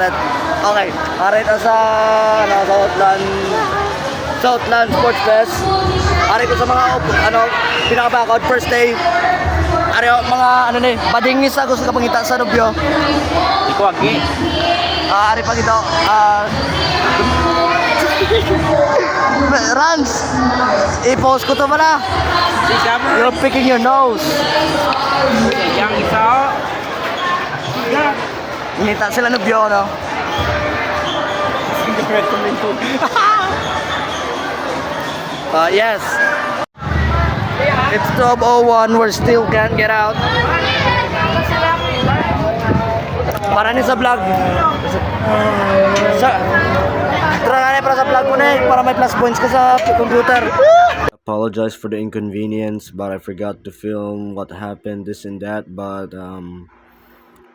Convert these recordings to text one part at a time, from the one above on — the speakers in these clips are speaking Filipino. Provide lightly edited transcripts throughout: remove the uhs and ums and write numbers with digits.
Okay, arito sa Southland Sports Fest. Arito sa mga pinakabakod first day. Arito mga badingis sa gusto kapangita sa nobyo. Iko agi. Ari pa ito. Rans, i-post ko to pala. Si Summer. You're picking your nose. Yang isa. Hinita sila nobyo, no? Yes. It's 12:01. We still can't get out. Para ni sa vlog. Tara na para sa vlog mo na para may plus points ka sa computer. Apologize for the inconvenience, but I forgot to film what happened, this and that. But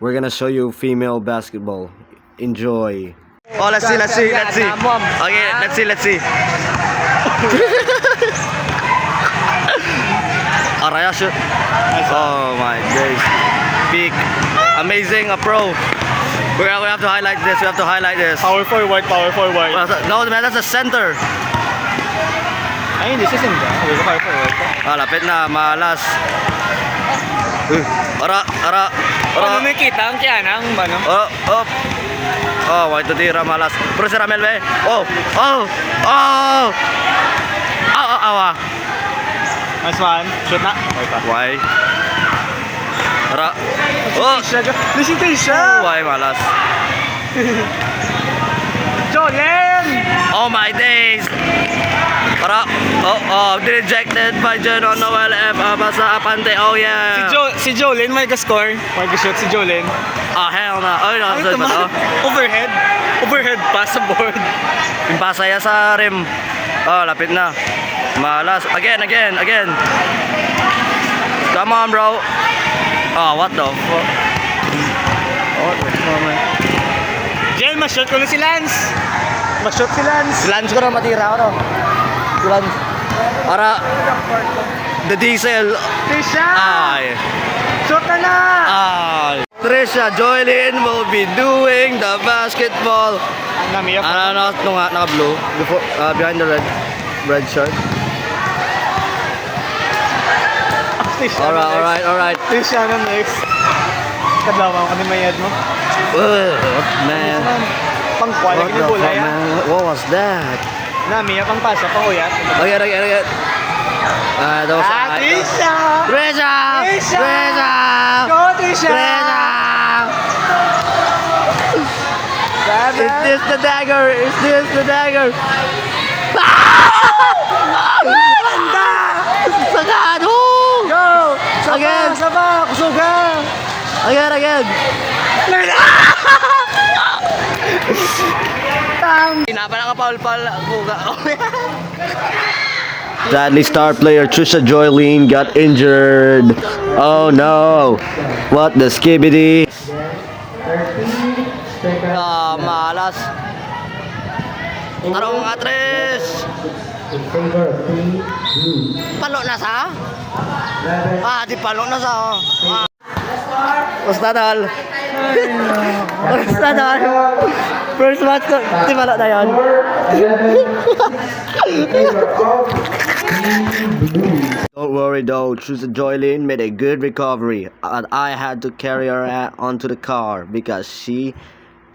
we're gonna show you female basketball. Enjoy. Oh, let's see. Okay, let's see. Araya shoot. Oh my days. Big. Amazing, a pro. We have to highlight this. Power forward. No, man, that's a center. Ay, hindi siya sinda. Power forward. Lapit na, malas. Ara. Ano nakita ang kianang ano? Why to tira malas. Pero si Ramel be. Nice one. Shoot na. Why? Ara. Listen to siya. Why malas? Jolen! Oh my days. Para rejected by Jeno Noel F. Basa Apante. Oh yeah. Si Jolen may ka-score. May ka-shoot si Jolen. Hell na. Ay, no, Ano naman? Overhead pass sa board. yung pasaya sa rim. Lapit na. Malas. Again. Come on, bro. What the fuck? Jen, ma-shoot ko na si Lance. Si Lance ko na matira ako, no? Si Lance. Para the diesel. Trisha! Ay. Shoot na! Trisha Joylyn will be doing the basketball. Namiya po. Naka-blue. Before, behind the red shirt. Alright. Trisha na next. Kadlawa ko ni mayad mo. Man. Pangkwala What kini the bola fuck, ya. man? What was that? Namiya pang pasa pang uyat. Okay. That was Trisha! Trisha! Go Trisha! Is this the dagger? Banda! Sagad! Go! Again! Sabak! Suga! Again! Pinapala ka paul-pal. Sadly, star player Trisha Joylyn got injured. Oh no! What the skibbity? Malas. Tarong atres. Palo na sa? Di palo na sa. Ustadal. First match ko, di palo na yan. Don't worry though, Trisha Joylyn made a good recovery. And I had to carry her onto the car because she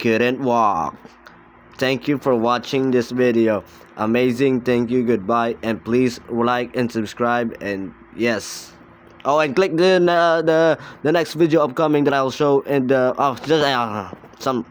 couldn't walk. Thank you for watching this video. Amazing, thank you, goodbye, and please like and subscribe, and yes. And click the next video upcoming that I'll show in the some